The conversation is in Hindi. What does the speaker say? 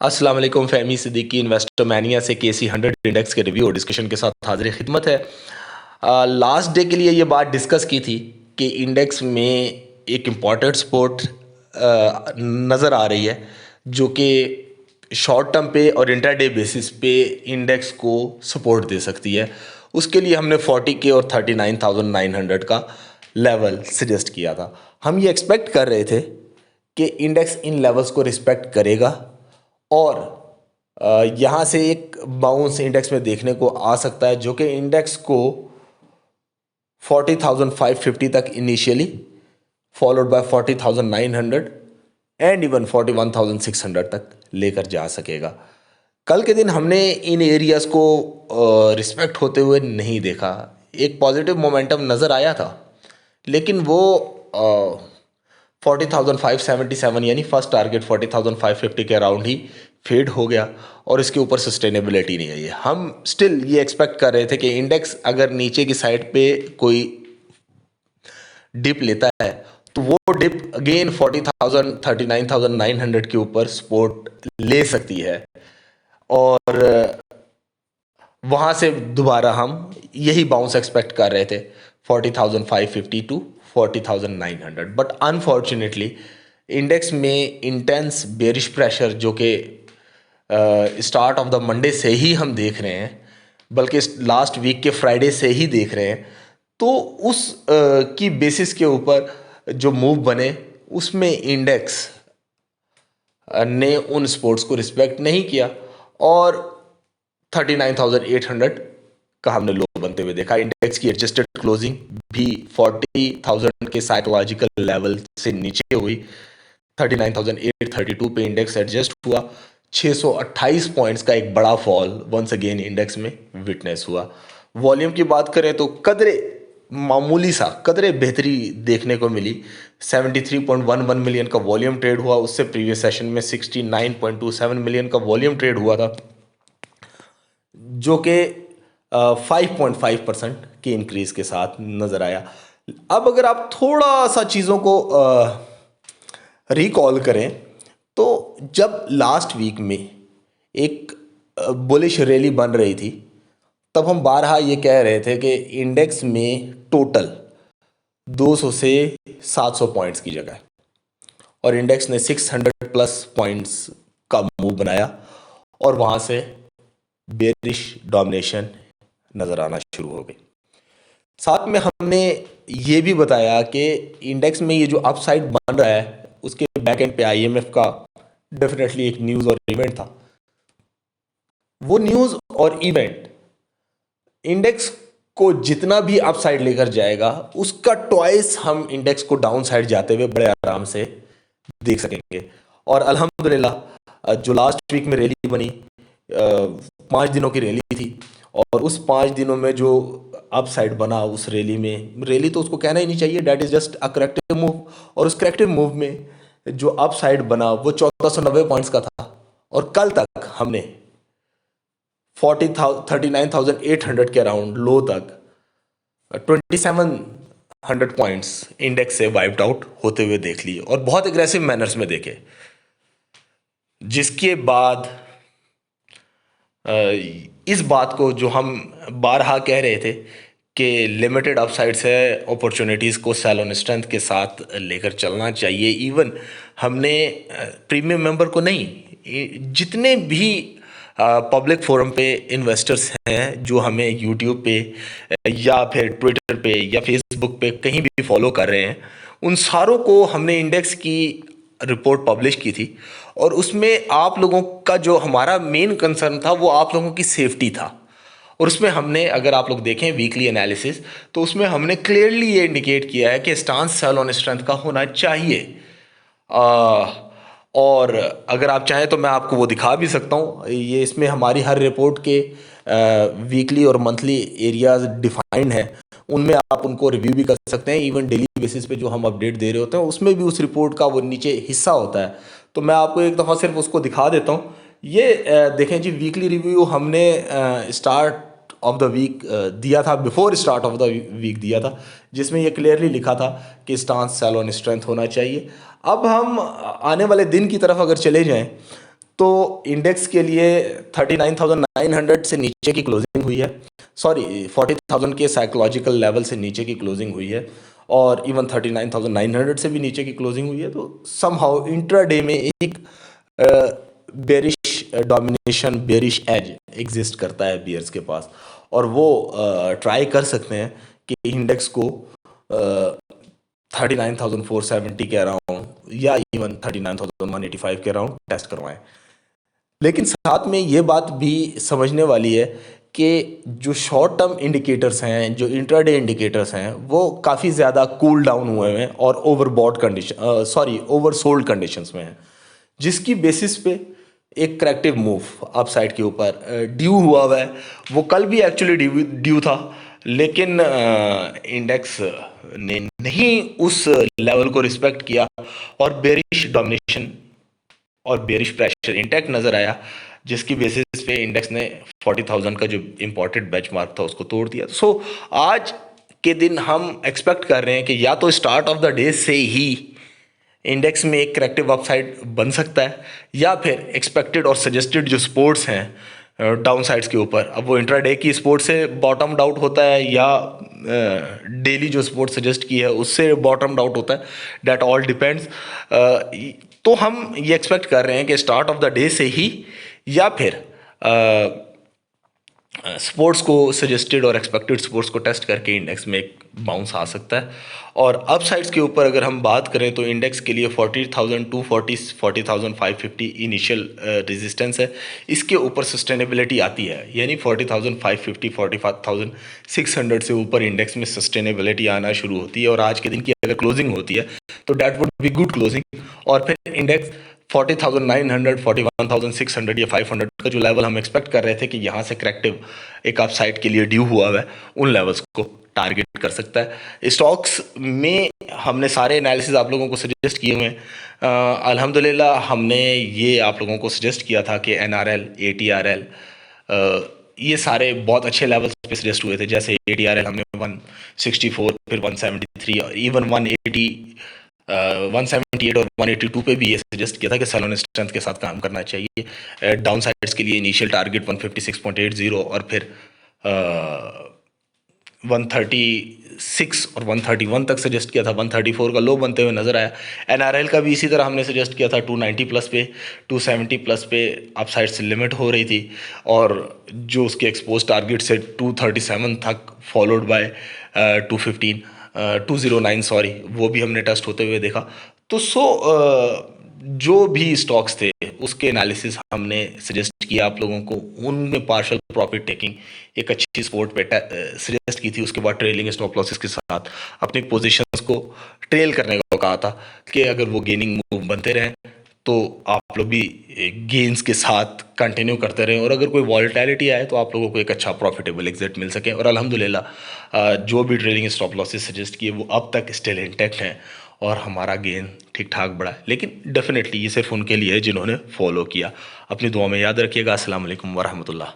अस्सलाम वालेकुम। फ़हमी सिद्दीकी इन्वेस्टर मैनिया से KC 100 इंडेक्स के रिव्यू और डिस्कशन के साथ हाज़िर खिदमत है। लास्ट डे के लिए ये बात डिस्कस की थी कि इंडेक्स में एक इम्पॉर्टेंट सपोर्ट नज़र आ रही है, जो कि शॉर्ट टर्म पे और इंट्राडे बेसिस पे इंडेक्स को सपोर्ट दे सकती है। उसके लिए हमने 40K और 39,900 का लेवल सजेस्ट किया था। हम ये एक्सपेक्ट कर रहे थे कि इंडेक्स इन लेवल्स को रिस्पेक्ट करेगा और यहाँ से एक बाउंस इंडेक्स में देखने को आ सकता है, जो कि इंडेक्स को 40,550 तक initially, followed by 40,900 and even 41,600 तक लेकर जा सकेगा। कल के दिन हमने इन एरियाज़ को रिस्पेक्ट होते हुए नहीं देखा। एक पॉजिटिव मोमेंटम नज़र आया था, लेकिन वो 40,577 यानी फर्स्ट टारगेट 40,550 के अराउंड ही फेड हो गया और इसके ऊपर सस्टेनेबिलिटी नहीं है। हम स्टिल ये एक्सपेक्ट कर रहे थे कि इंडेक्स अगर नीचे की साइड पे कोई डिप लेता है तो वो डिप अगेन 40,000 39,900 के ऊपर सपोर्ट ले सकती है और वहाँ से दोबारा हम यही बाउंस एक्सपेक्ट कर रहे थे 40,550 टू 40,900। बट अनफॉर्चुनेटली इंडेक्स में इंटेंस बेरिश प्रेशर, जो कि स्टार्ट ऑफ द मंडे से ही हम देख रहे हैं, बल्कि लास्ट वीक के फ्राइडे से ही देख रहे हैं, तो उस की बेसिस के ऊपर जो मूव बने उसमें इंडेक्स ने उन स्पोर्ट्स को रिस्पेक्ट नहीं किया और 39,800 का हमने लो बनते हुए देखा। इंडेक्स की एडजस्टेड क्लोजिंग भी 40,000 के साइकोलॉजिकल लेवल से नीचे हुई। 39,832 पे इंडेक्स एडजस्ट हुआ। 628 पॉइंट्स का एक बड़ा फॉल वंस अगेन इंडेक्स में विटनेस हुआ। वॉल्यूम की बात करें तो मामूली सा कदरे बेहतरी देखने को मिली। 73.11 मिलियन का वॉल्यूम ट्रेड हुआ। उससे प्रीवियस सेशन में 69.27 मिलियन का वॉल्यूम ट्रेड हुआ था, जो कि 5.5% के इंक्रीज के साथ नज़र आया। अब अगर आप थोड़ा सा चीज़ों को रिकॉल करें तो जब लास्ट वीक में एक बुलिश रैली बन रही थी, तब हम बारहा ये कह रहे थे कि इंडेक्स में टोटल 200 से 700 पॉइंट्स की जगह, और इंडेक्स ने 600 प्लस पॉइंट्स का मूव बनाया और वहाँ से बेरिश डोमिनेशन नज़र आना शुरू हो गई। साथ में हमने ये भी बताया कि इंडेक्स में ये जो अपसाइड बन रहा है उसके बैक एंड पे IMF का डेफिनेटली एक न्यूज़ और इवेंट था। वो न्यूज़ और इवेंट इंडेक्स को जितना भी अपसाइड लेकर जाएगा, उसका ट्वाइस हम इंडेक्स को डाउन साइड जाते हुए बड़े आराम से देख सकेंगे। और अल्हम्दुलिल्लाह जो लास्ट वीक में रैली बनी, 5 दिनों की रैली थी, और उस 5 दिनों में जो अपसाइड बना उस रैली तो उसको कहना ही नहीं चाहिए, that is just a corrective move. और उस करेक्टिव मूव में जो अपसाइड बना वो 1490 पॉइंट्स का था, और कल तक हमने 39,800 के अराउंड लो तक 2,700 पॉइंट्स इंडेक्स से वाइप्ड आउट होते हुए देख लिए, और बहुत एग्रेसिव मैनर्स में देखे। जिसके बाद इस बात को जो हम बारहा कह रहे थे कि लिमिटेड अपसाइड से अपॉर्चुनिटीज़ को सेल ऑन स्ट्रेंथ के साथ लेकर चलना चाहिए। इवन हमने प्रीमियम मेंबर को नहीं, जितने भी पब्लिक फोरम पे इन्वेस्टर्स हैं जो हमें यूट्यूब पे या फिर ट्विटर पे या फेसबुक पे कहीं भी फॉलो कर रहे हैं, उन सारों को हमने इंडेक्स की रिपोर्ट पब्लिश की थी, और उसमें आप लोगों का जो हमारा मेन कंसर्न था वो आप लोगों की सेफ्टी था। और उसमें हमने, अगर आप लोग देखें वीकली एनालिसिस, तो उसमें हमने क्लियरली ये इंडिकेट किया है कि स्टांस सेल ऑन स्ट्रेंथ का होना चाहिए। और अगर आप चाहें तो मैं आपको वो दिखा भी सकता हूँ। ये इसमें हमारी हर रिपोर्ट के वीकली और मंथली एरियाज डिफाइंड हैं, उनमें आप उनको रिव्यू भी कर सकते हैं। इवन डेली बेसिस पे जो हम अपडेट दे रहे होते हैं उसमें भी उस रिपोर्ट का वो नीचे हिस्सा होता है। तो मैं आपको एक दफ़ा सिर्फ उसको दिखा देता हूँ। ये देखें जी, वीकली रिव्यू हमने स्टार्ट ऑफ द वीक दिया था, before start of the week दिया था, जिसमें ये क्लियरली लिखा था कि स्टांस सेल ऑन स्ट्रेंथ होना चाहिए। अब हम आने वाले दिन की तरफ अगर चले जाएं तो इंडेक्स के लिए 39,900 से नीचे की क्लोजिंग हुई है, सॉरी 40,000 के साइकोलॉजिकल लेवल से नीचे की क्लोजिंग हुई है, और इवन 39,900 से भी नीचे की क्लोजिंग हुई है। तो समहाउ इंट्राडे में एक bearish domination, bearish edge exist करता है बियर्स के पास, और वो ट्राई कर सकते हैं कि इंडेक्स को 39,470 के अराउंड या इवन 39,185 के अराउंड टेस्ट करवाएं। लेकिन साथ में ये बात भी समझने वाली है कि जो शॉर्ट टर्म इंडिकेटर्स हैं, जो इंट्राडे इंडिकेटर्स हैं, वो काफ़ी ज़्यादा कूल डाउन हुए हैं और overbought condition, sorry oversold conditions में हैं, जिसकी बेसिस पे एक करेक्टिव मूव अपसाइड के ऊपर ड्यू हुआ है। वो कल भी एक्चुअली ड्यू था, लेकिन इंडेक्स ने नहीं उस लेवल को रिस्पेक्ट किया और बेरिश डोमिनेशन और बेरिश प्रेशर इंटैक्ट नज़र आया, जिसकी बेसिस पे इंडेक्स ने 40,000 का जो इम्पोर्टेड बेंचमार्क था उसको तोड़ दिया। सो आज के दिन हम एक्सपेक्ट कर रहे हैं कि या तो स्टार्ट ऑफ द डे से ही इंडेक्स में एक करेक्टिव अपसाइड बन सकता है, या फिर एक्सपेक्टेड और सजेस्टेड जो सपोर्ट्स हैं डाउन साइड्स के ऊपर, अब वो इंट्राडे की सपोर्ट से बॉटम आउट होता है या डेली जो सपोर्ट सजेस्ट की है उससे बॉटम आउट होता है, डेट ऑल डिपेंड्स। तो हम ये एक्सपेक्ट कर रहे हैं कि स्टार्ट ऑफ द डे से ही या फिर स्पोर्ट्स को सजेस्टेड और एक्सपेक्टेड स्पोर्ट्स को टेस्ट करके इंडेक्स में एक बाउंस आ सकता है। और अप साइड्स के ऊपर अगर हम बात करें तो इंडेक्स के लिए 40,240 40,550 इनिशियल रेजिस्टेंस है, इसके ऊपर सस्टेनेबिलिटी आती है, यानी 40,550 45,600 से ऊपर इंडेक्स में सस्टेनेबिलिटी आना शुरू होती है। और आज के दिन की अगर क्लोजिंग होती है तो that would be good closing, और फिर इंडेक्स 40,900 41,600 या 500 का जो लेवल हम एक्सपेक्ट कर रहे थे कि यहाँ से करेक्टिव एक अपसाइड के लिए ड्यू हुआ है, उन लेवल्स को टारगेट कर सकता है। स्टॉक्स में हमने सारे एनालिसिस आप लोगों को सजेस्ट किए हुए हैं। अल्हम्दुलिल्लाह हमने ये आप लोगों को सजेस्ट किया था कि NRL ATRL ये सारे बहुत अच्छे लेवल्स पे सजेस्ट हुए थे। जैसे ATRL हमने 164, फिर 173 और इवन 180 178 और 182 पे भी ये सजेस्ट किया था कि सैलून स्ट्रेंथ के साथ काम करना चाहिए। डाउन साइड्स के लिए इनिशियल टारगेट 156.80 और फिर 136 और 131 तक सजेस्ट किया था। 134 का लो बनते हुए नजर आया। NRL का भी इसी तरह हमने सजेस्ट किया था 290 प्लस पे, 270 प्लस पे अपसाइड से लिमिट हो रही थी, और जो उसके एक्सपोज टारगेट से 237 तक फॉलोड बाय 215 209 सॉरी, वो भी हमने टेस्ट होते हुए देखा। तो जो भी स्टॉक्स थे उसके एनालिसिस हमने सजेस्ट किया आप लोगों को, उनमें पार्शियल प्रॉफिट टेकिंग एक अच्छी सपोर्ट पे सजेस्ट की थी। उसके बाद ट्रेलिंग स्टॉप लॉसेस के साथ अपनी पोजीशंस को ट्रेल करने को कहा था कि अगर वो गेनिंग मूव बनते रहें तो आप लोग भी गेन्स के साथ कंटिन्यू करते रहें, और अगर कोई वॉलेटिलिटी आए तो आप लोगों को एक अच्छा प्रॉफिटेबल एग्जिट मिल सके। और अल्हम्दुलिल्लाह जो भी ट्रेलिंग स्टॉप लॉसेस सजेस्ट किए वो अब तक स्टिल इंटैक्ट हैं और हमारा गेन ठीक ठाक बढ़ा है। लेकिन डेफिनेटली ये सिर्फ उनके लिए है जिन्होंने फॉलो किया। अपनी दुआ में याद रखिएगा। अस्सलाम वालेकुम वरहमतुल्लाह।